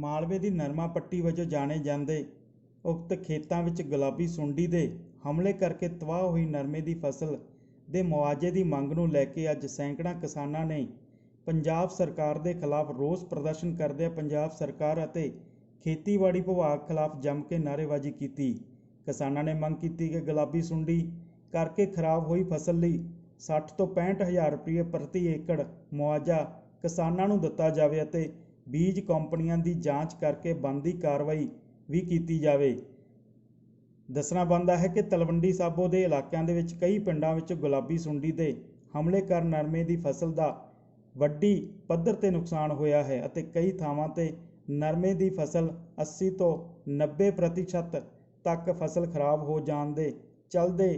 ਮਾਲਵੇ ਦੀ ਨਰਮਾ ਪੱਟੀ ਵਜੋਂ ਜਾਣੇ ਜਾਂਦੇ ਉਕਤ ਖੇਤਾਂ ਵਿੱਚ ਗੁਲਾਬੀ ਸੁੰਡੀ ਦੇ ਹਮਲੇ ਕਰਕੇ ਤਬਾਹ ਹੋਈ ਨਰਮੇ ਦੀ ਫਸਲ ਦੇ ਮੁਆਵਜ਼ੇ ਦੀ ਮੰਗ ਨੂੰ ਲੈ ਕੇ ਅੱਜ ਸੈਂਕੜਾਂ ਕਿਸਾਨਾਂ ਨੇ ਪੰਜਾਬ ਸਰਕਾਰ ਦੇ ਖਿਲਾਫ ਰੋਸ ਪ੍ਰਦਰਸ਼ਨ ਕਰਦਿਆਂ ਪੰਜਾਬ ਸਰਕਾਰ ਅਤੇ ਖੇਤੀਬਾੜੀ ਵਿਭਾਗ ਖਿਲਾਫ ਜੰਮ ਕੇ ਨਾਅਰੇਬਾਜ਼ੀ ਕੀਤੀ। ਕਿਸਾਨਾਂ ਨੇ ਮੰਗ ਕੀਤੀ ਕਿ ਗੁਲਾਬੀ ਸੁੰਡੀ ਕਰਕੇ ਖਰਾਬ ਹੋਈ ਫਸਲ ਲਈ 60 ਤੋਂ 65 ਹਜ਼ਾਰ ਰੁਪਏ ਪ੍ਰਤੀ ਏਕੜ ਮੁਆਵਜ਼ਾ ਕਿਸਾਨਾਂ ਨੂੰ ਦਿੱਤਾ ਜਾਵੇ ਅਤੇ ਬੀਜ ਕੰਪਨੀਆਂ ਦੀ ਜਾਂਚ ਕਰਕੇ ਬਣਦੀ ਕਾਰਵਾਈ ਵੀ ਕੀਤੀ ਜਾਵੇ। ਦੱਸਣਾ ਬਣਦਾ ਹੈ ਕਿ ਤਲਵੰਡੀ ਸਾਬੋ ਦੇ ਇਲਾਕਿਆਂ ਦੇ ਵਿੱਚ ਕਈ ਪਿੰਡਾਂ ਵਿੱਚ ਗੁਲਾਬੀ ਸੁੰਡੀ ਦੇ ਹਮਲੇ ਕਾਰਨ ਨਰਮੇ ਦੀ ਫਸਲ ਦਾ ਵੱਡੀ ਪੱਧਰ 'ਤੇ ਨੁਕਸਾਨ ਹੋਇਆ ਹੈ ਅਤੇ ਕਈ ਥਾਵਾਂ 'ਤੇ ਨਰਮੇ ਦੀ ਫਸਲ 80 ਤੋਂ 90% ਤੱਕ ਫਸਲ ਖਰਾਬ ਹੋ ਜਾਣ ਦੇ ਚਲਦੇ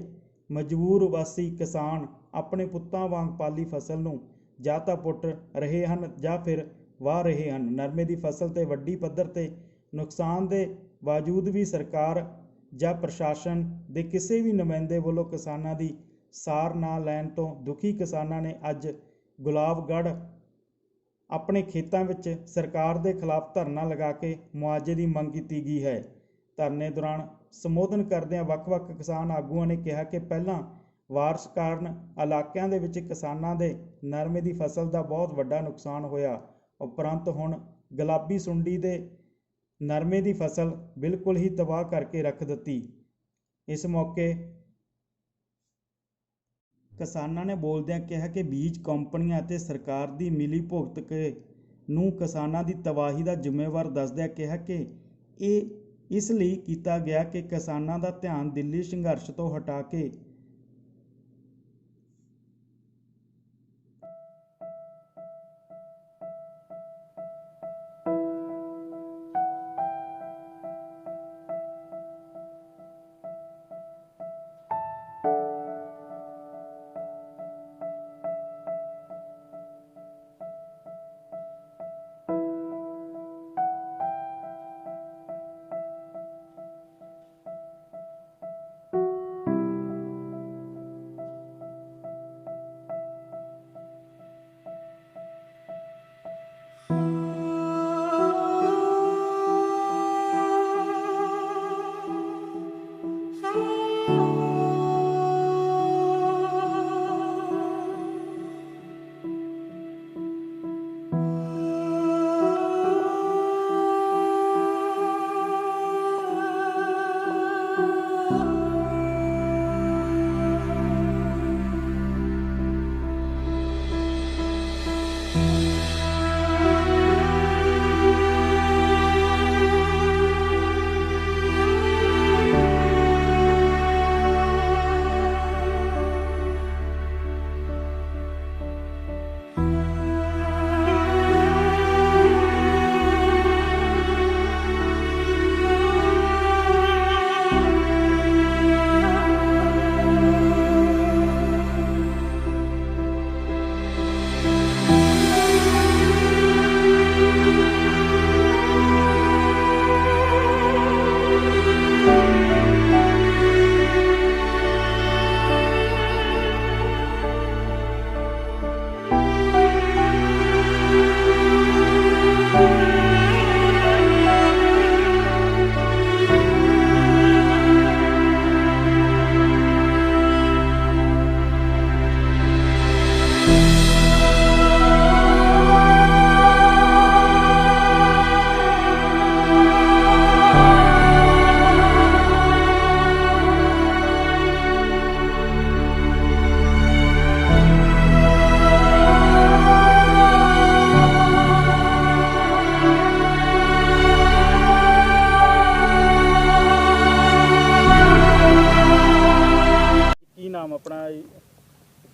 ਮਜਬੂਰ ਵਾਸੀ ਕਿਸਾਨ ਆਪਣੇ ਪੁੱਤਾਂ ਵਾਂਗ ਪਾਲੀ ਫਸਲ ਨੂੰ ਜਾਂ ਤਾਂ ਪੁੱਟ ਰਹੇ ਹਨ ਜਾਂ ਫਿਰ ਵਾਹ ਰਹੇ ਹਨ। ਨਰਮੇ ਦੀ ਫਸਲ 'ਤੇ ਵੱਡੀ ਪੱਧਰ 'ਤੇ ਨੁਕਸਾਨ ਦੇ ਬਾਵਜੂਦ ਵੀ ਸਰਕਾਰ ਜਾਂ ਪ੍ਰਸ਼ਾਸਨ ਦੇ ਕਿਸੇ ਵੀ ਨੁਮਾਇੰਦੇ ਵੱਲੋਂ ਕਿਸਾਨਾਂ ਦੀ ਸਾਰ ਨਾ ਲੈਣ ਤੋਂ ਦੁਖੀ ਕਿਸਾਨਾਂ ਨੇ ਅੱਜ ਗੁਲਾਬਗੜ੍ਹ ਆਪਣੇ ਖੇਤਾਂ ਵਿੱਚ ਸਰਕਾਰ ਦੇ ਖਿਲਾਫ ਧਰਨਾ ਲਗਾ ਕੇ ਮੁਆਵਜ਼ੇ ਦੀ ਮੰਗ ਕੀਤੀ ਗਈ ਹੈ। ਧਰਨੇ ਦੌਰਾਨ ਸੰਬੋਧਨ ਕਰਦਿਆਂ ਵੱਖ-ਵੱਖ ਕਿਸਾਨ ਆਗੂਆਂ ਨੇ ਕਿਹਾ ਕਿ ਪਹਿਲਾਂ ਬਾਰਿਸ਼ ਕਾਰਨ ਇਲਾਕਿਆਂ ਦੇ ਵਿੱਚ ਕਿਸਾਨਾਂ ਦੇ ਨਰਮੇ ਦੀ ਫਸਲ ਦਾ ਬਹੁਤ ਵੱਡਾ ਨੁਕਸਾਨ ਹੋਇਆ, ਉਪਰੰਤ ਹੁਣ ਗੁਲਾਬੀ ਸੁੰਡੀ ਦੇ ਨਰਮੇ ਦੀ ਫਸਲ ਬਿਲਕੁਲ ਹੀ ਤਬਾਹ ਕਰਕੇ ਰੱਖ ਦਿੱਤੀ। ਇਸ ਮੌਕੇ ਕਿਸਾਨਾਂ ਨੇ ਬੋਲਦਿਆਂ ਕਿਹਾ ਕਿ ਬੀਜ ਕੰਪਨੀਆਂ ਅਤੇ ਸਰਕਾਰ ਦੀ ਮਿਲੀ ਭੁਗਤ ਨੂੰ ਕਿਸਾਨਾਂ ਦੀ ਤਬਾਹੀ ਦਾ ਜ਼ਿੰਮੇਵਾਰ ਦੱਸਦਿਆਂ ਕਿਹਾ ਕਿ ਇਹ ਇਸ ਲਈ ਕੀਤਾ ਗਿਆ ਕਿ ਕਿਸਾਨਾਂ ਦਾ ਧਿਆਨ ਦਿੱਲੀ ਸੰਘਰਸ਼ ਤੋਂ ਹਟਾ ਕੇ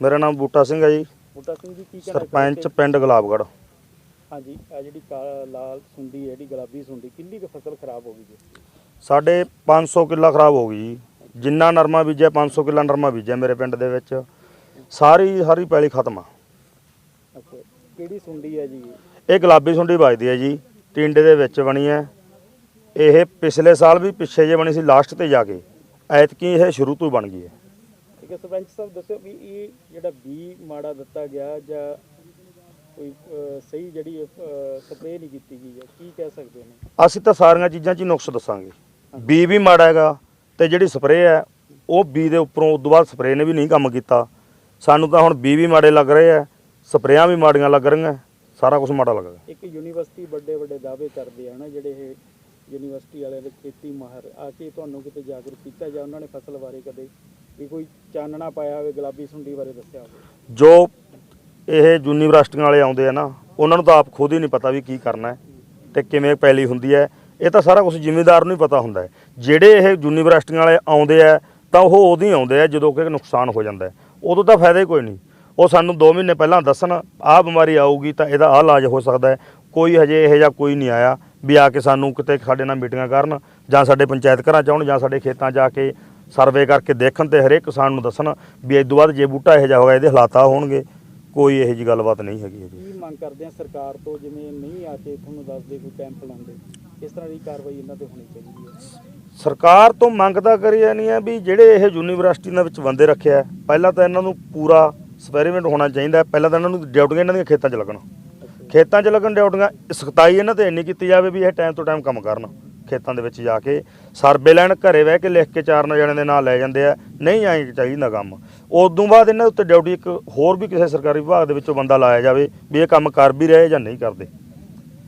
मेरा नाम बूटा सिंह है जी। बूटा सिंह जी की कहना सरपंच पिंड गुलाबगढ़। हाँ जी, जी लाल सुंडी है गुलाबी सुंडी किन्नी फसल खराब हो गई जी? साढ़े 500 किला खराब हो गई जी। जिन्ना नरमा बीजा 500 किला नरमा बीजा मेरे पिंड दे विच सारी पैली खत्म। अच्छा, किहड़ी सुंडी है जी? ये गुलाबी सुंडी बजदी है जी, टिंडे दे विच बनी है। ये पिछले साल भी पिछे जे बनी सी लास्ट ते जाके, ऐतकी ये शुरू तो बन गई है। ठीक है, सरपंच साहब दसो भी ये जिहड़ा बी माड़ा दिता गया जां ਕੋਈ ਸਹੀ ਜਿਹੜੀ ਸਪਰੇਅ ਨਹੀਂ ਕੀਤੀ ਗਈ ਹੈ, ਕੀ ਕਹਿ ਸਕਦੇ ਨੇ? ਅਸੀਂ ਤਾਂ ਸਾਰੀਆਂ ਚੀਜ਼ਾਂ 'ਚ ਹੀ ਨੁਕਸ ਦੱਸਾਂਗੇ। ਬੀ ਵੀ ਮਾੜਾ ਹੈਗਾ ਤੇ ਜਿਹੜੀ ਸਪਰੇਅ ਹੈ ਉਹ ਬੀ ਦੇ ਉੱਪਰੋਂ ਉਸ ਤੋਂ ਬਾਅਦ ਸਪਰੇਅ ਨੇ ਵੀ ਨਹੀਂ ਕੰਮ ਕੀਤਾ। ਸਾਨੂੰ ਤਾਂ ਹੁਣ ਬੀ ਵੀ ਮਾੜੇ ਲੱਗ ਰਹੇ ਆ, ਸਪਰੇਆਂ ਵੀ ਮਾੜੀਆਂ ਲੱਗ ਰਹੀਆਂ, ਸਾਰਾ ਕੁਝ ਮਾੜਾ ਲੱਗਦਾ। ਇੱਕ ਯੂਨੀਵਰਸਿਟੀ ਵੱਡੇ ਦਾਅਵੇ ਕਰਦੇ ਆ ਨਾ, ਜਿਹੜੇ ਇਹ ਯੂਨੀਵਰਸਿਟੀ ਵਾਲੇ ਦੇ ਖੇਤੀ ਮਾਹਰ ਆ ਕੇ ਤੁਹਾਨੂੰ ਕਿਤੇ ਜਾਗਰੂਕ ਕੀਤਾ ਜਾਂ ਉਹਨਾਂ ਨੇ ਫਸਲ ਬਾਰੇ ਕਦੇ ਵੀ ਕੋਈ ਚਾਨਣਾ ਪਾਇਆ ਹੋਵੇ, ਗੁਲਾਬੀ ਸੁੰਡੀ ਬਾਰੇ ਦੱਸਿਆ ਹੋਵੇ? ਜੋ ਇਹ ਯੂਨੀਵਰਸਿਟੀਆਂ ਵਾਲੇ ਆਉਂਦੇ ਆ ਨਾ, ਉਹਨਾਂ ਨੂੰ ਤਾਂ ਆਪ ਖੁਦ ਹੀ ਨਹੀਂ ਪਤਾ ਵੀ ਕੀ ਕਰਨਾ ਹੈ ਤੇ ਕਿਵੇਂ ਪੈਲੀ ਹੁੰਦੀ ਹੈ। ਇਹ ਤਾਂ ਸਾਰਾ ਕੁਝ ਜ਼ਿਮੀਂਦਾਰ ਨੂੰ ਹੀ ਪਤਾ ਹੁੰਦਾ ਹੈ। ਜਿਹੜੇ ਇਹ ਯੂਨੀਵਰਸਿਟੀਆਂ ਵਾਲੇ ਆਉਂਦੇ ਆ ਤਾਂ ਉਹ ਉਦੋਂ ਹੀ ਆਉਂਦੇ ਆ ਜਦੋਂ ਕਿ ਨੁਕਸਾਨ ਹੋ ਜਾਂਦਾ ਹੈ, ਉਦੋਂ ਤਾਂ ਫਾਇਦਾ ਹੀ ਕੋਈ ਨਹੀਂ। ਉਹ ਸਾਨੂੰ 2 ਮਹੀਨੇ ਪਹਿਲਾਂ ਦੱਸਣ ਆਹ ਬਿਮਾਰੀ ਆਊਗੀ ਤਾਂ ਇਹਦਾ ਆਹ ਇਲਾਜ ਹੋ ਸਕਦਾ ਹੈ। ਕੋਈ ਹਜੇ ਇਹੋ ਜਿਹਾ ਕੋਈ ਨਹੀਂ ਆਇਆ ਵੀ ਆ ਕੇ ਸਾਨੂੰ ਕਿਤੇ ਸਾਡੇ ਨਾਲ ਮੀਟਿੰਗਾਂ ਕਰਨ ਜਾਂ ਸਾਡੇ ਪੰਚਾਇਤ ਘਰਾਂ 'ਚ ਆਉਣ ਜਾਂ ਸਾਡੇ ਖੇਤਾਂ 'ਚ ਆ ਕੇ ਸਰਵੇ ਕਰਕੇ ਦੇਖਣ ਤੇ ਹਰੇਕ ਕਿਸਾਨ ਨੂੰ ਦੱਸਣ ਵੀ ਇਸ ਤੋਂ ਬਾਅਦ ਜੇ ਬੂਟਾ ਇਹੋ ਜਿਹਾ ਹੋਇਆ ਇਹਦੇ ਹਾਲਾਤ ਆ ਹੋਣਗੇ। ਕੋਈ ਇਹੋ ਜਿਹੀ ਗੱਲਬਾਤ ਨਹੀਂ ਹੈਗੀ ਜੀ। ਕੀ ਮੰਗ ਕਰਦੇ ਆ ਸਰਕਾਰ ਤੋਂ, ਜਿਵੇਂ ਨਹੀਂ ਆ ਕੇ ਤੁਹਾਨੂੰ ਦੱਸਦੇ ਕੋਈ ਕੈਂਪ ਲਾਉਂਦੇ, ਇਸ ਤਰ੍ਹਾਂ ਦੀ ਕਾਰਵਾਈ ਇਹਨਾਂ ਤੇ ਹੋਣੀ ਚਾਹੀਦੀ ਹੈ? ਸਰਕਾਰ ਤੋਂ ਮੰਗ ਤਾਂ ਕਰੀ ਜਾਣੀ ਹੈ ਵੀ ਜਿਹੜੇ ਇਹ ਯੂਨੀਵਰਸਿਟੀਆਂ ਵਿੱਚ ਬੰਦੇ ਰੱਖਿਆ, ਪਹਿਲਾਂ ਤਾਂ ਇਹਨਾਂ ਨੂੰ ਪੂਰਾ ਐਕਸਪੈਰੀਮੈਂਟ ਹੋਣਾ ਚਾਹੀਦਾ। ਪਹਿਲਾਂ ਤਾਂ ਇਹਨਾਂ ਨੂੰ ਡਿਊਟੀਆਂ ਇਹਨਾਂ ਦੀਆਂ ਖੇਤਾਂ 'ਚ ਲੱਗਣ, ਖੇਤਾਂ 'ਚ ਲੱਗਣ ਡਿਊਟੀਆਂ। ਸਖਤਾਈ ਇਹਨਾਂ ਤੇ ਇੰਨੀ ਕੀਤੀ ਜਾਵੇ ਵੀ ਇਹ ਟਾਈਮ ਤੋਂ ਟਾਈਮ ਕੰਮ ਕਰਨ, ਖੇਤਾਂ ਦੇ ਵਿੱਚ ਜਾ ਕੇ ਸਰਵੇ ਲੈਣ। ਘਰੇ ਬਹਿ ਕੇ ਲਿਖ ਕੇ 4 ਜਣਿਆਂ ਦੇ ਨਾਂ ਲੈ ਜਾਂਦੇ ਆ, ਨਹੀਂ ਆਏ ਚਾਹੀਦਾ ਕੰਮ। ਉਦੋਂ ਬਾਅਦ ਇਹਨਾਂ ਉੱਤੇ ਡਿਊਟੀ ਇੱਕ ਹੋਰ ਵੀ ਕਿਸੇ ਸਰਕਾਰੀ ਵਿਭਾਗ ਦੇ ਵਿੱਚੋਂ ਬੰਦਾ ਲਾਇਆ ਜਾਵੇ ਵੀ ਇਹ ਕੰਮ ਕਰ ਵੀ ਰਹੇ ਜਾਂ ਨਹੀਂ ਕਰਦੇ।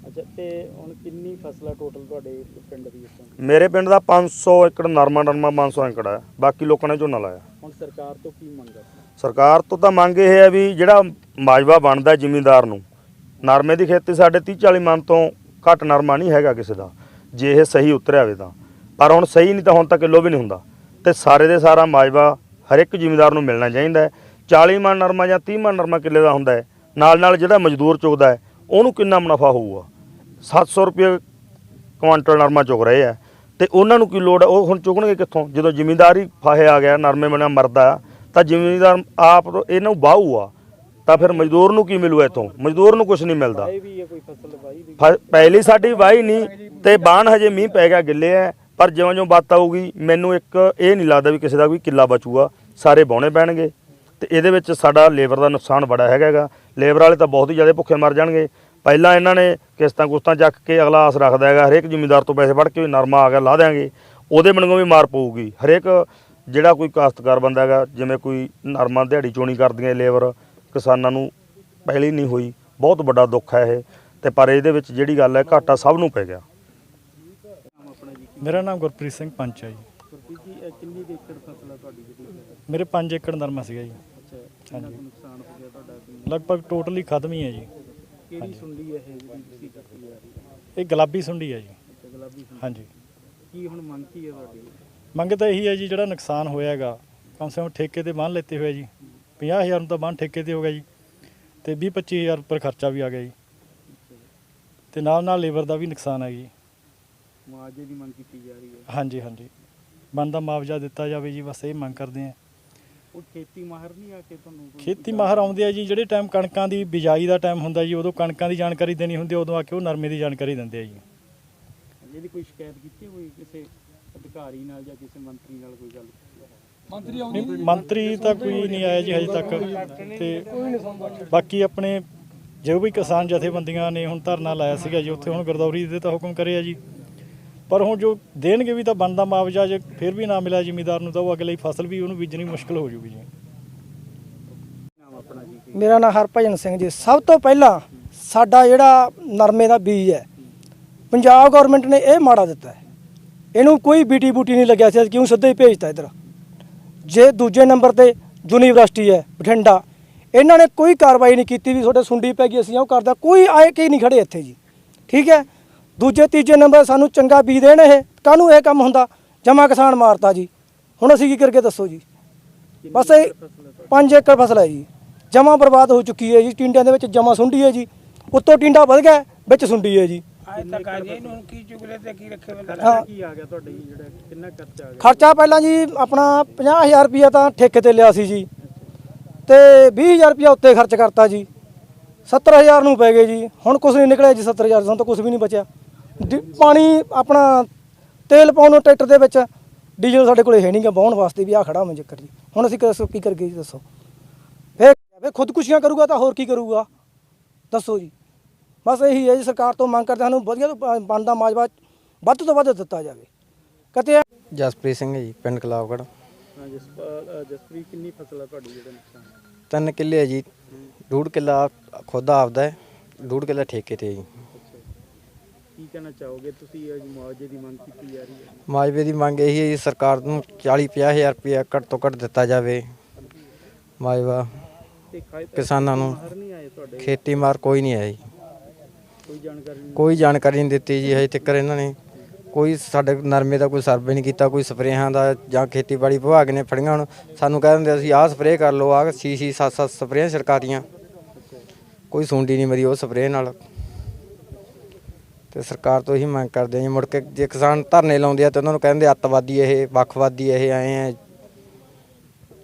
ਅੱਛਾ, ਤੇ ਹੁਣ ਕਿੰਨੀ ਫਸਲ ਆ ਟੋਟਲ ਤੁਹਾਡੇ ਪਿੰਡ ਦੀ? ਮੇਰੇ ਪਿੰਡ ਦਾ 500 ਏਕੜ ਨਰਮਾ 500 ਏਕੜ ਹੈ, ਬਾਕੀ ਲੋਕਾਂ ਨੇ ਝੋਨਾ ਲਾਇਆ। ਹੁਣ ਸਰਕਾਰ ਤੋਂ ਕੀ ਮੰਗ ਹੈ? ਸਰਕਾਰ ਤੋਂ ਤਾਂ ਮੰਗ ਇਹ ਹੈ ਵੀ ਜਿਹੜਾ ਮਾਜਵਾ ਬਣਦਾ ਜ਼ਿਮੀਂਦਾਰ ਨੂੰ, ਨਰਮੇ ਦੀ ਖੇਤੀ ਸਾਡੇ 30-40 ਮਣ ਤੋਂ ਘੱਟ ਨਰਮਾ ਨਹੀਂ ਹੈਗਾ ਕਿਸੇ ਦਾ, ਜੇ ਇਹ ਸਹੀ ਉਤਰਿਆ ਹੋਵੇ ਤਾਂ। ਪਰ ਹੁਣ ਸਹੀ ਨਹੀਂ ਤਾਂ ਹੁਣ ਤਾਂ ਕਿਲੋ ਵੀ ਨਹੀਂ ਹੁੰਦਾ, ਤੇ ਸਾਰੇ ਦੇ ਸਾਰਾ ਮਾਜਵਾ ਹਰ ਇੱਕ ਜ਼ਿਮੀਂਦਾਰ ਨੂੰ ਮਿਲਣਾ ਚਾਹੀਦਾ ਹੈ। 40 ਮਣ ਨਰਮਾ ਜਾਂ 30 ਮਣ ਨਰਮਾ ਕਿੱਲੇ ਦਾ ਹੁੰਦਾ ਹੈ, ਨਾਲ ਜਿਹੜਾ ਮਜ਼ਦੂਰ ਚੁਗਦਾ ਹੈ ਉਹਨੂੰ ਕਿੰਨਾ ਮੁਨਾਫਾ ਹੋਊਗਾ? 700 ਰੁਪਏ ਕੁਆਂਟਲ ਨਰਮਾ ਚੁਗ ਰਹੇ ਆ, ਤੇ ਉਹਨਾਂ ਨੂੰ ਕੀ ਲੋੜ ਹੈ? ਉਹ ਹੁਣ ਚੁਗਣਗੇ ਕਿੱਥੋਂ ਜਦੋਂ ਜ਼ਿਮੀਂਦਾਰ ਹੀ ਫਾਹੇ ਆ ਗਿਆ, ਨਰਮੇ ਬਣਿਆ ਮਰਦਾ। ਤਾਂ ਜ਼ਿਮੀਂਦਾਰ ਆਪ ਇਹਨਾਂ ਨੂੰ ਵਾਹੂ ਆ, ਤਾਂ ਫਿਰ ਮਜ਼ਦੂਰ ਨੂੰ ਕੀ ਮਿਲੂ? ਇੱਥੋਂ ਮਜ਼ਦੂਰ ਨੂੰ ਕੁਝ ਨਹੀਂ ਮਿਲਦਾ। ਪਹਿਲੀ ਸਾਡੀ ਵਾਹੀ ਨਹੀਂ ਤੇ ਬਾਣ ਹਜੇ ਮੀਂਹ ਪੈ ਗਿਆ, ਗਿੱਲੇ ਹੈ। ਪਰ ਜਿਉਂ ਬਾਤ ਆਊਗੀ ਮੈਨੂੰ ਇੱਕ ਇਹ ਨਹੀਂ ਲੱਗਦਾ ਵੀ ਕਿਸੇ ਦਾ ਕੋਈ ਕਿੱਲਾ ਬਚੂਗਾ, ਸਾਰੇ ਵਾਹੁਣੇ ਪੈਣਗੇ। ਤੇ ਇਹਦੇ ਵਿੱਚ ਸਾਡਾ ਲੇਬਰ ਦਾ ਨੁਕਸਾਨ ਬੜਾ ਹੈਗਾ। ਲੇਬਰ ਵਾਲੇ ਤਾਂ ਬਹੁਤ ਹੀ ਜ਼ਿਆਦਾ ਭੁੱਖੇ ਮਰ ਜਾਣਗੇ। ਪਹਿਲਾਂ ਇਹਨਾਂ ਨੇ ਕਿਸ਼ਤਾਂ ਚੱਕ ਕੇ ਅਗਲਾ ਆਸ ਰੱਖਦਾ ਹੈਗਾ ਹਰੇਕ ਜ਼ਿਮੀਂਦਾਰ ਤੋਂ ਪੈਸੇ ਫੜ ਕੇ, ਨਰਮਾ ਆ ਗਿਆ ਲਾ ਦਿਆਂਗੇ, ਉਹਦੇ ਬਣਗੋਂ ਵੀ ਮਾਰ ਪਊਗੀ। ਹਰੇਕ ਜਿਹੜਾ ਕੋਈ ਕਾਸ਼ਤਕਾਰ ਬੰਦਾ ਹੈਗਾ, ਜਿਵੇਂ ਕੋਈ ਨਰਮਾ ਦਿਹਾੜੀ ਚੋਣੀ ਕਰਦੀਆਂ ਲੇਬਰ, ਕਿਸਾਨਾਂ ਨੂੰ ਪਹਿਲੀ ਨਹੀਂ ਹੋਈ, ਬਹੁਤ ਵੱਡਾ ਦੁੱਖ ਹੈ ਇਹ। ਤੇ ਪਰ ਇਹਦੇ ਵਿੱਚ ਜਿਹੜੀ ਗੱਲ ਹੈ, ਘਾਟਾ ਸਭ ਨੂੰ ਪੈ ਗਿਆ। ਮੇਰਾ ਨਾਮ ਗੁਰਪ੍ਰੀਤ ਸਿੰਘ ਪੰਚ ਹੈ ਜੀ। ਗੁਰਪ੍ਰੀਤ ਜੀ, ਕਿੰਨੀ ਏਕੜ ਫਸਲ ਹੈ ਤੁਹਾਡੀ ਜਿਹੜੀ? ਮੇਰੇ 5 ਏਕੜ ਨਰਮਾ ਸੀਗਾ ਜੀ। ਅੱਛਾ, ਕਿੰਨਾ ਕੁ ਨੁਕਸਾਨ ਹੋ ਗਿਆ ਤੁਹਾਡਾ? ਲਗਭਗ ਟੋਟਲੀ ਖਤਮ ਹੀ ਹੈ ਜੀ। ਕਿਹੜੀ ਸੁੰਡੀ ਹੈ ਇਹ ਜਿਹੜੀ ਤੁਸੀਂ ਕੱਟੀ ਆ ਰਹੀ ਹੈ? ਇਹ ਗੁਲਾਬੀ ਸੁੰਡੀ ਹੈ ਜੀ। ਅੱਛਾ, ਗੁਲਾਬੀ ਸੁੰਡੀ। ਹਾਂਜੀ। ਕੀ ਹੁਣ ਮੰਗ ਕੀ ਹੈ ਤੁਹਾਡੀ? ਮੰਗ ਤਾਂ ਇਹੀ ਹੈ ਜੀ, ਜਿਹੜਾ ਨੁਕਸਾਨ ਹੋਇਆ ਹੈਗਾ ਕਮ ਸੇ ਕਮ ਠੇਕੇ ਤੇ ਬੰਨ ਲੈਤੇ ਹੋਏ ਜੀ। 50,000 ਨੂੰ ਤਾਂ ਬੰਨ ਠੇਕੇ ਤੇ ਹੋ ਗਿਆ ਜੀ, ਤੇ 20-25,000 ਉੱਪਰ ਖਰਚਾ ਵੀ ਆ ਗਿਆ ਜੀ, ਤੇ ਨਾਲ ਲੇਬਰ ਦਾ ਵੀ ਨੁਕਸਾਨ ਹੈ ਜੀ। ਮੁਆਵਜ਼ੇ ਦੀ ਮੰਗ ਕੀਤੀ ਜਾ ਰਹੀ ਹੈ? ਹਾਂਜੀ, ਬਣਦਾ ਮੁਆਵਜ਼ਾ ਦਿੱਤਾ ਜਾਵੇ ਜੀ, ਬਸ ਇਹ ਮੰਗ ਕਰਦੇ ਆ। ਉਹ ਖੇਤੀ ਮਾਹਰ ਨਹੀਂ ਆ ਕੇ ਤੁਹਾਨੂੰ? ਖੇਤੀ ਮਾਹਰ ਆਉਂਦੇ ਆ ਜੀ, ਜਿਹੜੇ ਟਾਈਮ ਕਣਕਾਂ ਦੀ ਬਿਜਾਈ ਦਾ ਟਾਈਮ ਹੁੰਦਾ ਜੀ, ਉਦੋਂ ਕਣਕਾਂ ਦੀ ਜਾਣਕਾਰੀ ਦੇਣੀ ਹੁੰਦੀ, ਉਦੋਂ ਆ ਕੇ ਉਹ ਨਰਮੇ ਦੀ ਜਾਣਕਾਰੀ ਦਿੰਦੇ ਆ ਜੀ। ਇਹਦੀ ਕੋਈ ਸ਼ਿਕਾਇਤ ਕੀਤੀ ਹੋਈ ਕਿਸੇ ਅਧਿਕਾਰੀ ਨਾਲ ਜਾਂ ਕਿਸੇ ਮੰਤਰੀ ਨਾਲ ਕੋਈ ਗੱਲ? ਮੰਤਰੀ ਤਾਂ ਕੋਈ ਨਹੀਂ ਆਇਆ ਜੀ ਹਜੇ ਤੱਕ। ਤੇ ਬਾਕੀ ਆਪਣੇ ਜੋ ਵੀ ਕਿਸਾਨ ਜਥੇਬੰਦੀਆਂ ਨੇ ਹੁਣ ਧਰਨਾ ਲਾਇਆ ਸੀਗਾ ਜੀ ਉੱਥੇ, ਹੁਣ ਗਰਦੌਰੀ ਦੇ ਤਾਂ ਹੁਕਮ ਕਰਿਆ ਜੀ, ਪਰ ਹੁਣ ਜੋ ਦੇਣਗੇ ਵੀ ਤਾਂ ਬਣਦਾ ਮੁਆਵਜ਼ਾ, ਜੇ ਫਿਰ ਵੀ ਨਾ ਮਿਲਿਆ ਜ਼ਿਮੀਂਦਾਰ ਨੂੰ ਤਾਂ ਉਹ ਅਗਲੀ ਫਸਲ ਵੀ ਉਹਨੂੰ ਬੀਜਣੀ ਮੁਸ਼ਕਲ ਹੋ ਜੂਗੀ ਜੀ। ਮੇਰਾ ਨਾਮ ਹਰਭਜਨ ਸਿੰਘ ਜੀ। ਸਭ ਤੋਂ ਪਹਿਲਾਂ ਸਾਡਾ ਜਿਹੜਾ ਨਰਮੇ ਦਾ ਬੀਜ ਹੈ, ਪੰਜਾਬ ਗਵਰਨਮੈਂਟ ਨੇ ਇਹ ਮਾੜਾ ਦਿੱਤਾ ਹੈ, ਇਹਨੂੰ ਕੋਈ ਬੀਟੀ ਬੂਟੀ ਨਹੀਂ ਲੱਗਿਆ ਸੀ, ਕਿਉਂ ਸਿੱਧਾ ਹੀ ਭੇਜਤਾ ਇੱਧਰ। ਜੇ ਦੂਜੇ ਨੰਬਰ ਤੇ ਯੂਨੀਵਰਸਿਟੀ ਹੈ ਬਠਿੰਡਾ, ਇਹਨਾਂ ਨੇ ਕੋਈ ਕਾਰਵਾਈ ਨਹੀਂ ਕੀਤੀ ਵੀ ਤੁਹਾਡੇ ਸੁੰਡੀ ਪੈ ਗਈ ਅਸੀਂ ਉਹ ਕਰਦਾ, ਕੋਈ ਆਏ ਕਿ ਨਹੀਂ ਖੜੇ ਇੱਥੇ ਜੀ। ਠੀਕ ਹੈ, ਦੂਜੇ ਤੀਜੇ ਨੰਬਰ ਸਾਨੂੰ ਚੰਗਾ ਬੀਜ ਦੇਣ, ਇਹ ਕਾਹਨੂੰ ਇਹ ਕੰਮ ਹੁੰਦਾ? ਜਮਾ ਕਿਸਾਨ ਮਾਰਤਾ ਜੀ। ਹੁਣ ਅਸੀਂ ਕੀ ਕਰਕੇ ਦੱਸੋ ਜੀ? ਬਸ ਇਹ 5 ਏਕੜ ਫਸਲ ਹੈ ਜੀ, ਜਮਾ ਬਰਬਾਦ ਹੋ ਚੁੱਕੀ ਹੈ ਜੀ। ਟਿੰਡਿਆਂ ਦੇ ਵਿੱਚ ਜਮਾ ਸੁੰਡੀ ਹੈ ਜੀ, ਉੱਤੋਂ ਟਿੰਡਾ ਵੱਧ ਗਿਆ, ਵਿੱਚ ਸੁੰਡੀ ਹੈ ਜੀ। ਖਰਚਾ ਪਹਿਲਾਂ ਜੀ ਆਪਣਾ 50,000 ਰੁਪਇਆ ਤਾਂ ਠੇਕੇ ਤੇ ਲਿਆ ਸੀ ਜੀ, ਤੇ 20,000 ਰੁਪਇਆ ਉੱਤੇ ਖਰਚ ਕਰਤਾ ਜੀ। 70,000 ਨੂੰ ਪੈ ਗਏ ਜੀ। ਹੁਣ ਕੁਝ ਨਹੀਂ ਨਿਕਲਿਆ ਜੀ, 70,000 ਤੋਂ ਤਾਂ ਕੁਝ ਵੀ ਨਹੀਂ ਬਚਿਆ। ਪਾਣੀ ਆਪਣਾ ਤੇਲ ਪਾਉਣ ਨੂੰ ਟਰੈਕਟਰ ਦੇ ਵਿੱਚ ਡੀਜ਼ਲ ਸਾਡੇ ਕੋਲ ਹੈ ਨਹੀਂ ਗਾ ਵਾਹੁਣ ਵਾਸਤੇ ਵੀ ਆ ਖੜਾ ਮੈਂ ਚੱਕਰ ਜੀ। ਹੁਣ ਅਸੀਂ ਕੀ ਕਰੀਏ ਜੀ ਦੱਸੋ? ਫਿਰ ਖੁਦਕੁਸ਼ੀਆਂ ਕਰੂਗਾ ਤਾਂ ਹੋਰ ਕੀ ਕਰੂਗਾ? ਦੱਸੋ ਜੀ। ਬਸ ਇਹੀ ਹੈ ਜੀ, ਸਰਕਾਰ ਤੋਂ ਮੰਗ ਕਰਦੇ ਸਾਨੂੰ ਵਧੀਆ ਤੋਂ ਬਣਦਾ ਮਾਜਵਾ ਵੱਧ ਤੋਂ ਵੱਧ ਦਿੱਤਾ ਜਾਵੇ। ਕਿਤੇ ਜਸਪ੍ਰੀਤ ਸਿੰਘ ਹੈ ਜੀ, ਪਿੰਡ ਕਲਾਵਗੜ੍ਹ। ਹਾਂ ਜਸਪ੍ਰੀਤ, ਕਿੰਨੀ ਫਸਲ ਆ ਤੁਹਾਡੀ ਜਿਹੜਾ ਨੁਕਸਾਨ? 3 ਕਿੱਲੇ ਹੈ ਜੀ। 1.5 ਕਿੱਲਾ ਖੁਦ ਆਪਦਾ ਹੈ, 1.5 ਕਿੱਲਾ ਠੇਕੇ ਤੇ ਜੀ। ਕੀ ਕਹਿਣਾ ਚਾਹੋਗੇ ਤੁਸੀਂ? ਅੱਜ ਮੁਆਵਜ਼ੇ ਦੀ ਮੰਗ ਕੀਤੀ ਜਾ ਰਹੀ ਹੈ। ਮਾਜਵੇ ਦੀ ਮੰਗ ਇਹੀ ਹੈ ਜੀ, ਸਰਕਾਰ ਨੂੰ 40-50 ਹਜ਼ਾਰ ਰੁਪਇਆ ਘੱਟ ਤੋਂ ਘੱਟ ਦਿੱਤਾ ਜਾਵੇ ਮਾਜਵਾ ਕਿਸਾਨਾਂ ਨੂੰ। ਨਹੀਂ ਆਏ ਤੁਹਾਡੇ? ਖੇਤੀ ਮਾਰ ਕੋਈ ਨਹੀਂ ਆਇਆ ਜੀ, ਕੋਈ ਜਾਣਕਾਰੀ ਨਹੀਂ? ਕੋਈ ਜਾਣਕਾਰੀ ਨਹੀਂ ਦਿੱਤੀ ਜੀ ਹਜੇ ਤੱਕ ਇਹਨਾਂ ਨੇ। ਕੋਈ ਸਾਡੇ ਨਰਮੇ ਦਾ ਕੋਈ ਸਰਵੇ ਨਹੀਂ ਕੀਤਾ, ਕੋਈ ਸਪਰੇਹਾਂ ਦਾ ਜਾਂ ਖੇਤੀਬਾੜੀ ਵਿਭਾਗ ਨੇ ਫੜੀਆਂ ਹੁਣ ਸਾਨੂੰ ਕਹਿ ਦਿੰਦੇ ਅਸੀਂ ਆਹ ਸਪਰੇਅ ਕਰ ਲਓ, ਆਹ 6-6 7-7 ਸਪਰੇਆਂ ਸਰਕਾਰੀਆਂ, ਕੋਈ ਸੁੰਡੀ ਨਹੀਂ ਮਰੀ ਉਹ ਸਪਰੇਅ ਨਾਲ। ਤੇ ਸਰਕਾਰ ਤੋਂ ਇਹੀ ਮੰਗ ਕਰਦੇ ਆ ਜੀ, ਮੁੜ ਕੇ ਜੇ ਕਿਸਾਨ ਧਰਨੇ ਲਾਉਂਦੇ ਆ ਤੇ ਉਹਨਾਂ ਨੂੰ ਕਹਿੰਦੇ ਅੱਤਵਾਦੀ ਇਹ, ਵੱਖਵਾਦੀ ਇਹ ਆਏ ਆ।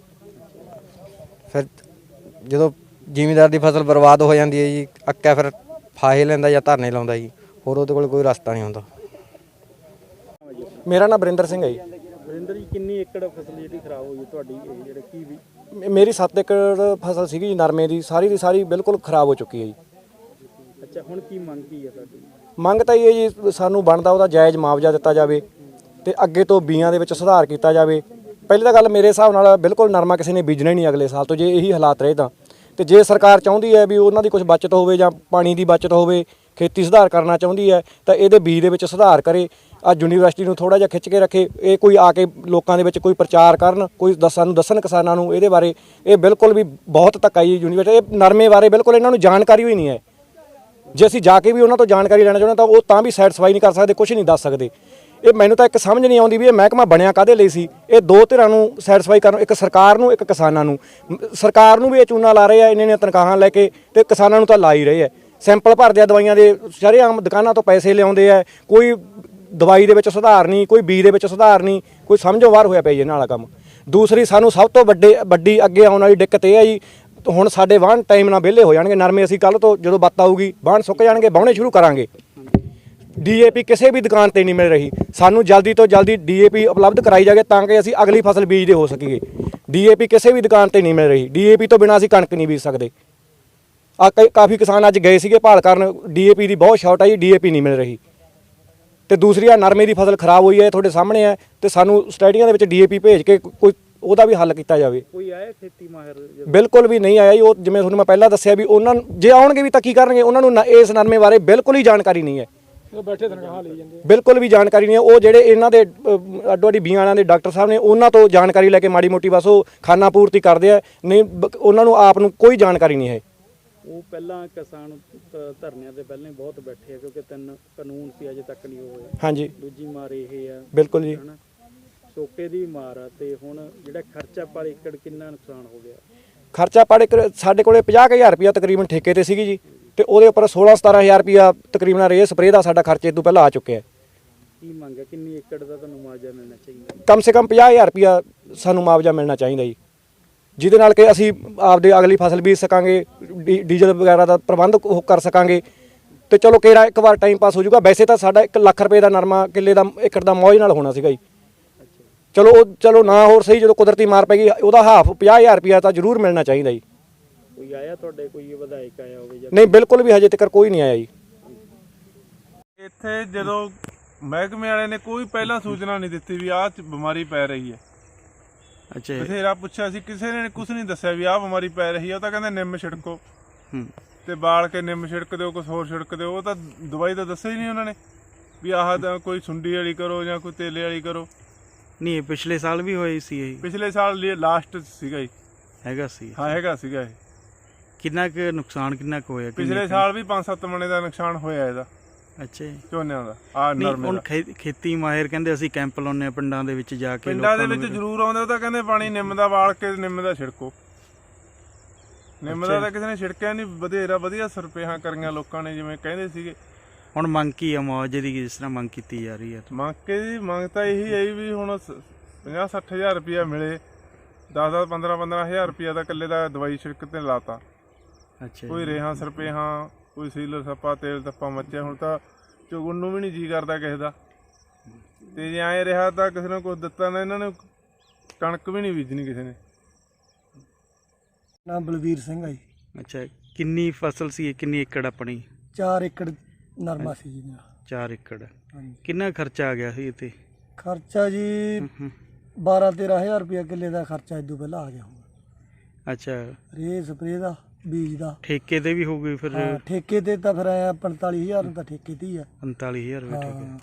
ਫਿਰ ਜਦੋਂ ਜ਼ਿਮੀਂਦਾਰ ਦੀ ਫਸਲ ਬਰਬਾਦ ਹੋ ਜਾਂਦੀ ਹੈ ਜੀ, ਅੱਕਿਆ ਫਿਰ ਫਾਹੇ ਲੈਂਦਾ ਜਾਂ ਧਰਨੇ ਲਾਉਂਦਾ ਜੀ, ਹੋਰ ਉਹਦੇ ਕੋਲ ਕੋਈ ਰਸਤਾ ਨਹੀਂ ਹੁੰਦਾ। ਮੇਰਾ ਨਾਮ ਵਰਿੰਦਰ ਸਿੰਘ ਹੈ ਜੀ। ਵਰਿੰਦਰ ਜੀ, ਕਿੰਨੀ ਏਕੜ ਫਸਲ ਜਿਹੜੀ ਖਰਾਬ ਹੋਈ ਹੈ ਤੁਹਾਡੀ? ਇਹ ਜਿਹੜੇ ਕੀ ਵੀ ਮੇਰੀ 7 ਏਕੜ ਫਸਲ ਸੀਗੀ ਜੀ ਨਰਮੇ ਦੀ, ਸਾਰੀ ਦੀ ਸਾਰੀ ਬਿਲਕੁਲ ਖਰਾਬ ਹੋ ਚੁੱਕੀ ਹੈ ਜੀ। ਅੱਛਾ, ਹੁਣ ਕੀ ਮੰਗ ਕੀ ਹੈ ਤੁਹਾਡੀ? ਮੰਗ ਤਾਂ ਇਹ ਹੈ ਜੀ, ਸਾਨੂੰ ਬਣਦਾ ਉਹਦਾ ਜਾਇਜ਼ ਮੁਆਵਜ਼ਾ ਦਿੱਤਾ ਜਾਵੇ ਤੇ ਅੱਗੇ ਤੋਂ ਬੀਆਂ ਦੇ ਵਿੱਚ ਸੁਧਾਰ ਕੀਤਾ ਜਾਵੇ। ਪਹਿਲੀ ਤਾਂ ਗੱਲ ਮੇਰੇ ਹਿਸਾਬ ਨਾਲ ਬਿਲਕੁਲ ਨਰਮਾ ਕਿਸੇ ਨੇ ਬੀਜਣਾ ਹੀ ਨਹੀਂ ਅਗਲੇ ਸਾਲ ਤੋਂ, ਜੇ ਇਹੀ ਹਾਲਾਤ ਰਹੇ ਤਾਂ। ਤੇ ਜੇ ਸਰਕਾਰ ਚਾਹੁੰਦੀ ਹੈ ਵੀ ਉਹਨਾਂ ਦੀ ਕੁਝ ਬਚਤ ਹੋਵੇ ਜਾਂ ਪਾਣੀ ਦੀ ਬਚਤ ਹੋਵੇ, ਖੇਤੀ ਸੁਧਾਰ ਕਰਨਾ ਚਾਹੁੰਦੀ ਹੈ ਤਾਂ ਇਹਦੇ ਬੀਜ ਦੇ ਵਿੱਚ ਸੁਧਾਰ ਕਰੇ। ਅੱਜ ਯੂਨੀਵਰਸਿਟੀ ਨੂੰ ਥੋੜਾ ਜਿਹਾ ਖਿੱਚ ਕੇ ਰੱਖੇ, ਇਹ ਕੋਈ ਆ ਕੇ ਲੋਕਾਂ ਦੇ ਵਿੱਚ ਕੋਈ ਪ੍ਰਚਾਰ ਕਰਨ, ਕੋਈ ਦੱਸਣ ਕਿਸਾਨਾਂ ਨੂੰ ਇਹਦੇ ਬਾਰੇ। ਇਹ ਬਿਲਕੁਲ ਵੀ ਬਹੁਤ ਧੱਕਾ ਜੀ ਯੂਨੀਵਰਸਿਟੀ, ਇਹ ਨਰਮੇ ਬਾਰੇ ਬਿਲਕੁਲ ਇਹਨਾਂ ਨੂੰ ਜਾਣਕਾਰੀ ਵੀ ਨਹੀਂ ਹੈ। ਜੇ ਅਸੀਂ ਜਾ ਕੇ ਵੀ ਉਹਨਾਂ ਤੋਂ ਜਾਣਕਾਰੀ ਲੈਣਾ ਚਾਹੁੰਦੇ ਤਾਂ ਉਹ ਤਾਂ ਵੀ ਸੈਟੀਸਫਾਈ ਨਹੀਂ ਕਰ ਸਕਦੇ, ਕੁਝ ਨਹੀਂ ਦੱਸ ਸਕਦੇ। ਇਹ ਮੈਨੂੰ ਤਾਂ ਇੱਕ ਸਮਝ ਨਹੀਂ ਆਉਂਦੀ ਵੀ ਇਹ ਮਹਿਕਮਾ ਬਣਿਆ ਕਾਹਦੇ ਲਈ ਸੀ। ਇਹ ਦੋ ਧਿਰਾਂ ਨੂੰ ਸੈਟੀਸਫਾਈ ਕਰਨ, ਇੱਕ ਸਰਕਾਰ ਨੂੰ, ਇੱਕ ਕਿਸਾਨਾਂ ਨੂੰ। ਸਰਕਾਰ ਨੂੰ ਵੀ ਇਹ ਚੂਨਾ ਲਾ ਰਹੇ ਆ ਇੰਨੀਆਂ ਤਨਖਾਹਾਂ ਲੈ ਕੇ, ਤੇ ਕਿਸਾਨਾਂ ਨੂੰ ਤਾਂ ਲਾ ਹੀ ਰਹੇ ਆ। ਸੈਂਪਲ ਭਰਦੇ ਆ ਦਵਾਈਆਂ ਦੇ, ਸ਼ਰੇਆਮ ਦੁਕਾਨਾਂ ਤੋਂ ਪੈਸੇ ਲਿਆਉਂਦੇ ਆ। ਕੋਈ ਦਵਾਈ ਦੇ ਵਿੱਚ ਸੁਧਾਰ ਨਹੀਂ, ਕੋਈ ਬੀਜ ਦੇ ਵਿੱਚ ਸੁਧਾਰ ਨਹੀਂ, ਕੋਈ ਸਮਝੋ ਬਾਹਰ ਹੋਇਆ ਪਿਆ ਜੀ ਇਹਨਾਂ ਵਾਲਾ ਕੰਮ। ਦੂਸਰੀ ਸਾਨੂੰ ਸਭ ਤੋਂ ਵੱਡੀ ਅੱਗੇ ਆਉਣ ਵਾਲੀ ਦਿੱਕਤ ਇਹ ਹੈ ਜੀ, ਹੁਣ ਸਾਡੇ ਵਾਹਣ ਟਾਈਮ ਨਾਲ ਵਿਹਲੇ ਹੋ ਜਾਣਗੇ ਨਰਮੇ। ਅਸੀਂ ਕੱਲ ਤੋਂ ਜਦੋਂ ਬੱਤ ਆਊਗੀ ਵਾਹਣ ਸੁੱਕ ਜਾਣਗੇ, ਵਾਹੁਣੇ ਸ਼ੁਰੂ ਕਰਾਂਗੇ। ਡੀਏਪੀ ਕਿਸੇ ਵੀ ਦੁਕਾਨ ਤੇ ਨਹੀਂ ਮਿਲ ਰਹੀ, ਸਾਨੂੰ ਜਲਦੀ ਤੋਂ ਜਲਦੀ ਡੀਏਪੀ ਉਪਲਬਧ ਕਰਾਈ ਜਾਵੇ ਤਾਂ ਕਿ ਅਸੀਂ ਅਗਲੀ ਫਸਲ ਬੀਜਦੇ ਹੋ ਸਕੀਏ। ਡੀਏਪੀ ਕਿਸੇ ਵੀ ਦੁਕਾਨ ਤੇ ਨਹੀਂ ਮਿਲ ਰਹੀ, ਡੀਏਪੀ ਤੋਂ ਬਿਨਾਂ ਅਸੀਂ ਕਣਕ ਨਹੀਂ ਬੀਜ ਸਕਦੇ। ਕਾਫੀ ਕਿਸਾਨ ਅੱਜ ਗਏ ਸੀਗੇ ਭਾਲ ਕਰਨ, ਡੀਏਪੀ ਦੀ ਬਹੁਤ ਸ਼ਾਰਟ ਆਈ, ਡੀਏਪੀ ਨਹੀਂ ਮਿਲ ਰਹੀ। ਤੇ ਦੂਸਰੀ ਆ ਨਰਮੇ ਦੀ ਫਸਲ ਖਰਾਬ ਹੋਈ ਹੈ, ਤੁਹਾਡੇ ਸਾਹਮਣੇ ਹੈ, ਤੇ ਸਾਨੂੰ ਸਟੇਡੀਆਂ ਦੇ ਵਿੱਚ ਡੀਏਪੀ ਭੇਜ ਕੇ ਕੋਈ ਉਹਦਾ ਵੀ ਹੱਲ ਕੀਤਾ ਜਾਵੇ। ਕੋਈ ਆਇਆ ਖੇਤੀ ਮਾਹਿਰ? ਬਿਲਕੁਲ ਵੀ ਨਹੀਂ ਆਇਆ ਜੀ। ਉਹ ਜਿਵੇਂ ਤੁਹਾਨੂੰ ਮੈਂ ਪਹਿਲਾਂ ਦੱਸਿਆ ਵੀ ਉਹਨਾਂ ਜੇ ਆਉਣਗੇ ਵੀ ਤਾਂ ਕੀ ਕਰਨਗੇ, ਉਹਨਾਂ ਨੂੰ ਇਸ ਨਰਮੇ ਬਾਰੇ ਬਿਲਕੁਲ ਹੀ ਜਾਣਕਾਰੀ ਨਹੀਂ ਹੈ। ਉਹ ਬੈਠੇ ਤਨਖਾਹ ਲਈ ਜਾਂਦੇ, ਬਿਲਕੁਲ ਵੀ ਜਾਣਕਾਰੀ ਨਹੀਂ ਹੈ। ਉਹ ਜਿਹੜੇ ਇਹਨਾਂ ਦੇ ਅੱਡੋ ਅੱਡੀ ਬੀਆਂ ਵਾਲਿਆਂ ਦੇ ਡਾਕਟਰ ਸਾਹਿਬ ਨੇ, ਉਹਨਾਂ ਤੋਂ ਜਾਣਕਾਰੀ ਲੈ ਕੇ ਮਾੜੀ ਮੋਟੀ ਬਸ ਉਹ ਖਾਨਾ ਪੂਰਤੀ ਕਰਦੇ ਆ, ਨਹੀਂ ਉਹਨਾਂ ਨੂੰ ਆਪ ਨੂੰ ਕੋਈ ਜਾਣਕਾਰੀ ਨਹੀਂ ਹੈ। ਉਹ ਪਹਿਲਾਂ ਕਿਸਾਨ ਧਰਨਿਆਂ ਤੇ ਪਹਿਲਾਂ ਹੀ ਬਹੁਤ ਬੈਠੇ ਆ, ਕਿਉਂਕਿ 3 ਕਾਨੂੰਨ ਸੀ ਅਜੇ ਤੱਕ ਨਹੀਂ ਹੋਏ। ਹਾਂਜੀ, ਦੂਜੀ ਮਾਰ ਇਹ ਆ ਬਿਲਕੁਲ ਜੀ, ਸੋਕੇ ਦੀ ਮਾਰ ਆ। ਤੇ ਹੁਣ ਜਿਹੜਾ ਖਰਚਾ ਪਰ ਏਕੜ ਕਿੰਨਾ ਨੁਕਸਾਨ ਹੋ ਗਿਆ? ਖਰਚਾ ਪਰ ਸਾਡੇ ਕੋਲੇ 50,000 ਰੁਪਇਆ ਤਕਰੀਬਨ ਠੇਕੇ ਤੇ ਸੀਗੀ ਜੀ, ਤੇ ਉਹਦੇ ਉੱਪਰ 16-17,000 ਰੁਪਇਆ ਤਕਰੀਬਨ ਰੇਹ ਸਪਰੇਅ ਦਾ ਸਾਡਾ ਖਰਚੇ ਤੋਂ ਪਹਿਲਾਂ ਆ ਚੁੱਕਿਆ। ਕੀ ਮੰਗ ਹੈ, ਕਿੰਨੀ ਏਕੜ ਦਾ ਤੁਹਾਨੂੰ ਮੁਆਵਜ਼ਾ ਮਿਲਣਾ ਚਾਹੀਦਾ? ਕਮ ਸੇ ਕਮ 50,000 ਰੁਪਇਆ ਸਾਨੂੰ ਮੁਆਵਜ਼ਾ ਮਿਲਣਾ ਚਾਹੀਦਾ ਜੀ, ਜਿਹਦੇ ਨਾਲ ਕਿ ਅਸੀਂ ਆਪਦੇ ਅਗਲੀ ਫਸਲ ਬੀਜ ਸਕਾਂਗੇ, ਡੀਜ਼ਲ ਵਗੈਰਾ ਦਾ ਪ੍ਰਬੰਧ ਕਰ ਸਕਾਂਗੇ। ਤੇ ਚਲੋ ਕਿਹੜਾ ਇੱਕ ਵਾਰ ਟਾਈਮ ਪਾਸ ਹੋ ਜਾਊਗਾ। ਵੈਸੇ ਤਾਂ ਸਾਡਾ 1 ਲੱਖ ਰੁਪਏ ਦਾ ਨਰਮਾ ਕਿੱਲੇ ਦਾ ਏਕੜ ਦਾ ਮੌਜ ਨਾਲ ਹੋਣਾ ਸੀਗਾ ਜੀ। ਚਲੋ ਨਾ ਹੋਰ ਸਹੀ, ਜਦੋਂ ਕੁਦਰਤੀ ਮਾਰ ਪੈ ਗਈ ਉਹਦਾ ਹਾਫ 50,000 ਰੁਪਇਆ ਤਾਂ ਜ਼ਰੂਰ ਮਿਲਣਾ ਚਾਹੀਦਾ ਜੀ। ਕੋਈ ਆਇਆ ਤੁਹਾਡੇ, ਕੋਈ ਵਿਧਾਇਕ ਆਇਆ ਹੋਵੇ ਜਾਂ? ਨਹੀਂ, ਬਿਲਕੁਲ ਵੀ ਹਜੇ ਤੱਕ ਕੋਈ ਨਹੀਂ ਆਇਆ ਜੀ। ਇੱਥੇ ਜਦੋਂ ਮਹਿਕਮੇ ਵਾਲੇ ਨੇ ਕੋਈ ਪਹਿਲਾਂ ਸੂਚਨਾ ਨਹੀਂ ਦਿੱਤੀ ਵੀ ਆਹ ਬਿਮਾਰੀ ਪੈ ਰਹੀ ਹੈ। ਅੱਛਾ, ਬਥੇਰਾ ਪੁੱਛਿਆ ਸੀ, ਕਿਸੇ ਨੇ ਕੁਝ ਨਹੀਂ ਦੱਸਿਆ ਵੀ ਆਹ ਬਿਮਾਰੀ ਪੈ ਰਹੀ ਹੈ। ਉਹ ਤਾਂ ਕਹਿੰਦੇ ਨਿੰਮ ਛਿੜਕੋ ਤੇ ਬਾਲ ਕੇ ਨਿੰਮ ਛਿੜਕ ਦਿਓ, ਕੁਝ ਹੋਰ ਛਿੜਕ ਦਿਓ। ਉਹ ਤਾਂ ਦਵਾਈ ਤਾਂ ਦੱਸਿਆ ਹੀ ਨਹੀਂ ਉਹਨਾਂ ਨੇ ਵੀ ਆਹ ਤਾਂ ਕੋਈ ਸੁੰਡੀ ਵਾਲੀ ਕਰੋ ਜਾਂ ਕੋਈ ਤੇਲੇ ਵਾਲੀ ਕਰੋ। ਨਹੀਂ, ਇਹ ਪਿਛਲੇ ਸਾਲ ਵੀ ਹੋਈ ਸੀ? ਇਹ ਪਿਛਲੇ ਸਾਲ ਲਾਸਟ ਸੀਗਾ ਜੀ। ਹੈਗਾ ਸੀ? ਹਾਂ, ਹੈਗਾ ਸੀਗਾ ਇਹ। ਕਿੰਨਾ ਕੁ ਨੁਕਸਾਨ ਕਿੰਨਾ ਕੁ ਹੋਇਆ? ਪਿਛਲੇ ਸਾਲ ਵੀ 5-7 ਮਣੇ ਦਾ ਨੁਕਸਾਨ ਹੋਇਆ ਇਹਦਾ। ਅੱਛਾ ਜੀ, ਝੋਨਿਆਂ ਦਾ। ਆਹ ਨਰਮੇ ਹੁਣ ਦਾ। ਖੇਤੀ ਮਾਹਿਰ ਕਹਿੰਦੇ ਅਸੀਂ ਕੈਂਪ ਲਾਉਂਦੇ ਆ ਪਿੰਡਾਂ ਦੇ ਵਿੱਚ ਜਾ ਕੇ। ਪਿੰਡਾਂ ਦੇ ਵਿੱਚ ਜ਼ਰੂਰ ਆਉਂਦੇ, ਉਹ ਤਾਂ ਕਹਿੰਦੇ ਪਾਣੀ ਨਿੰਮ ਦਾ ਵਾਲ ਕੇ ਨਿੰਮ ਦਾ ਛਿੜਕੋ। ਨਿੰਮ ਦਾ ਤਾਂ ਕਿਸੇ ਨੇ ਛਿੜਕਿਆ ਨਹੀਂ, ਵਧੀਆ ਸਰਪੇਹਾਂ ਕਰੀਆਂ ਲੋਕਾਂ ਨੇ ਜਿਵੇਂ ਕਹਿੰਦੇ ਸੀਗੇ। ਹੁਣ ਮੰਗ ਕੀ ਆ ਮੁਆਵਜ਼ੇ ਦੀ, ਜਿਸ ਤਰ੍ਹਾਂ ਮੰਗ ਕੀਤੀ ਜਾ ਰਹੀ ਹੈ? ਮੰਗ ਤਾਂ ਇਹੀ ਹੈ ਵੀ ਹੁਣ 50-60 ਹਜ਼ਾਰ ਰੁਪਇਆ ਮਿਲੇ। 10-15 ਹਜ਼ਾਰ ਰੁਪਇਆ ਦਾ ਇਕੱਲੇ ਦਾ ਦਵਾਈ ਛਿੜਕ ਤੇ ਲਾਤਾ। ਅੱਛਾ, ਕੋਈ ਰੇਹਾਂ ਸਰਪੇਹਾਂ, ਕੋਈ ਸੀਲਰ ਸੱਪਾ, ਤੇਲ ਤੱਪਾ ਮੱਚਿਆ। ਹੁਣ ਤਾਂ ਚੁਗਣ ਨੂੰ ਵੀ ਨਹੀਂ ਜੀ ਕਰਦਾ ਕਿਸੇ ਦਾ। ਤੇ ਜੇ ਐਂ ਰਿਹਾ ਤਾਂ ਕਿਸੇ ਨੇ ਕੁਝ ਦਿੱਤਾ ਨਾ, ਇਹਨਾਂ ਨੇ ਕਣਕ ਵੀ ਨਹੀਂ ਬੀਜਣੀ ਕਿਸੇ ਨੇ। ਨਾਮ ਬਲਵੀਰ ਸਿੰਘ ਹੈ ਜੀ। ਅੱਛਾ, ਕਿੰਨੀ ਫਸਲ ਸੀ ਇਹ? ਕਿੰਨੀ ਏਕੜ ਆਪਣੀ? 4 ਏਕੜ ਨਰਮਾ ਸੀ ਜੀ ਮੇਰਾ। 4 ਏਕੜ। ਹਾਂਜੀ। ਕਿੰਨਾ ਖਰਚਾ ਆ ਗਿਆ ਸੀ ਇੱਥੇ? ਖਰਚਾ ਜੀ 12-13 ਹਜ਼ਾਰ ਰੁਪਇਆ ਕਿੱਲੇ ਦਾ ਖਰਚਾ ਇਦੋਂ ਪਹਿਲਾਂ ਆ ਗਿਆ ਹੋਊਗਾ। ਅੱਛਾ, ਰੇ ਸਪਰੇ ਦਾ, ਬੀਜ ਦਾ। ਠੇਕੇ ਤੇ ਵੀ ਹੋ ਗਈ ਫਿਰ? ਹਾਂ, ਠੇਕੇ ਤੇ ਤਾਂ ਫਿਰ ਆਇਆ 45,000 ਨੂੰ ਤਾਂ ਠੇਕੇ ਤੇ ਹੀ ਆ। 45,000 ਰੁਪਏ ਠੇਕੇ। ਹਾਂ,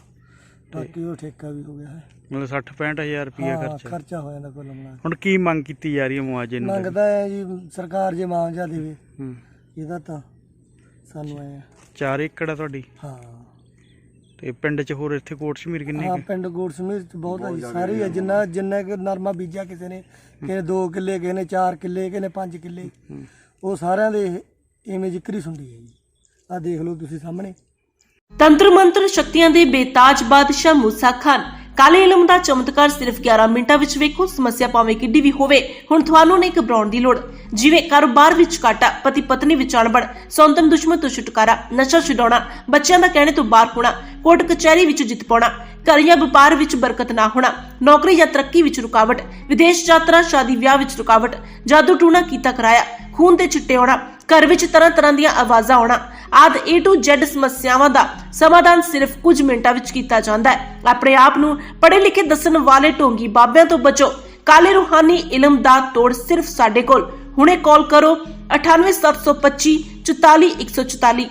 ਬਾਕੀ ਉਹ ਠੇਕਾ ਵੀ ਹੋ ਗਿਆ ਹੈ। ਮਤਲਬ 60-65,000 ਰੁਪਇਆ ਹਾਂ, ਖਰਚਾ। ਖਰਚਾ ਹੋ ਜਾਂਦਾ ਕੁੱਲ ਮਿਲਾ ਕੇ। ਹੁਣ ਕੀ ਮੰਗ ਕੀਤੀ ਜਾ ਰਹੀ ਹੈ ਮੁਆਵਜ਼ੇ ਨੂੰ? ਮੰਗਦਾ ਹੈ ਜੀ ਸਰਕਾਰ ਜੇ ਮੁਆਵਜ਼ਾ ਦੇਵੇ ਹੂੰ। ਇਹਦਾ ਤਾਂ ਸਾਨੂੰ ਆਇਆ। 4 ਏਕੜ ਆ ਤੁਹਾਡੀ? ਹਾਂ। ਤੇ ਪਿੰਡ 'ਚ ਹੋਰ ਇੱਥੇ ਕੋਟ ਸ਼ਮੀਰ ਕਿੰਨੇ ਹਾਂ, ਕੁ? ਪਿੰਡ ਗੋੜਸਮੀਰ ਚ ਬਹੁਤ ਆ ਜੀ, ਸਾਰੇ ਆ। ਜਿੰਨਾ ਕਿ ਨਰਮਾ ਬੀਜਿਆ ਕਿਸੇ ਨੇ 2 ਕਿੱਲੇ, ਕਿਸੇ ਨੇ 4 ਕਿੱਲੇ, ਕਿਸੇ ਨੇ 5 ਕਿੱਲੇ, ਉਹ ਸਾਰਿਆਂ ਦੇ ਇਵੇਂ ਜ਼ਿਕਰੀ ਹੁੰਦੀ ਹੈ ਜੀ। ਆਹ ਦੇਖ ਲਓ ਤੁਸੀਂ ਸਾਹਮਣੇ। ਤੰਤਰ ਮੰਤਰ ਸ਼ਕਤੀਆਂ ਦੇ ਬੇਤਾਜ ਬਾਦਸ਼ਾਹ ਮੂਸਾ ਖਾਨ। ਕਾਲੇ ਇਲਮ ਦਾ ਚਮਤਕਾਰ ਸਿਰਫ 11 ਮਿੰਟਾਂ ਵਿੱਚ ਵੇਖੋ। ਸਮੱਸਿਆ ਭਾਵੇਂ ਕਿੱਡੀ ਵੀ ਹੋਵੇ, ਹੁਣ ਤੁਹਾਨੂੰ ਨਹੀਂ ਘਬਰਾਉਣ ਦੀ ਲੋੜ। ਜਿਵੇਂ ਕਾਰੋਬਾਰ ਵਿੱਚ ਘਾਟਾ, ਪਤੀ ਪਤਨੀ ਵਿੱਚ ਅਣਬਣ, ਸੌਤਨ ਦੁਸ਼ਮਣ ਤੋਂ ਛੁਟਕਾਰਾ, ਨਸ਼ਾ ਛੁਡਾਉਣਾ, ਬੱਚਿਆਂ ਦਾ ਕਹਿਣੇ ਤੋਂ ਬਾਹਰ ਹੋਣਾ, ਕੋਰਟ ਕਚਹਿਰੀ ਵਿੱਚ ਜਿੱਤ ਪਾਉਣਾ, ਘਰ ਜਾਂ ਵਪਾਰ ਵਿੱਚ ਬਰਕਤ ਨਾ ਹੋਣਾ, ਨੌਕਰੀ ਜਾਂ ਤਰੱਕੀ ਵਿੱਚ ਰੁਕਾਵਟ, ਵਿਦੇਸ਼ ਯਾਤਰਾ, ਸ਼ਾਦੀ ਵਿਆਹ ਵਿੱਚ ਰੁਕਾਵਟ, ਜਾਦੂ ਟੂਣਾ ਕੀਤਾ ਕਰਾਇਆ, ਖੂਨ ਦੇ ਛਿੱਟੇ ਆਉਣਾ, ਘਰ ਵਿੱਚ ਤਰ੍ਹਾਂ ਦੀਆਂ ਆਵਾਜ਼ਾਂ ਆਉਣਾ ਆਦਿ A to Z ਸਮੱਸਿਆਵਾਂ ਦਾ ਸਮਾਧਾਨ ਸਿਰਫ ਕੁਝ ਮਿੰਟਾਂ ਵਿੱਚ ਕੀਤਾ ਜਾਂਦਾ ਹੈ। ਆਪਣੇ ਆਪ ਨੂੰ ਪੜ੍ਹੇ ਲਿਖੇ ਦੱਸਣ ਵਾਲੇ ਢੋਂਗੀ ਬਾਬਿਆਂ ਤੋਂ ਬਚੋ। ਕਾਲੇ ਰੂਹਾਨੀ ਇਲਮ ਦਾ ਤੋੜ ਸਿਰਫ ਸਾਡੇ ਕੋਲ। ਹੁਣੇ ਕਾਲ ਕਰੋ 98 725 44 144।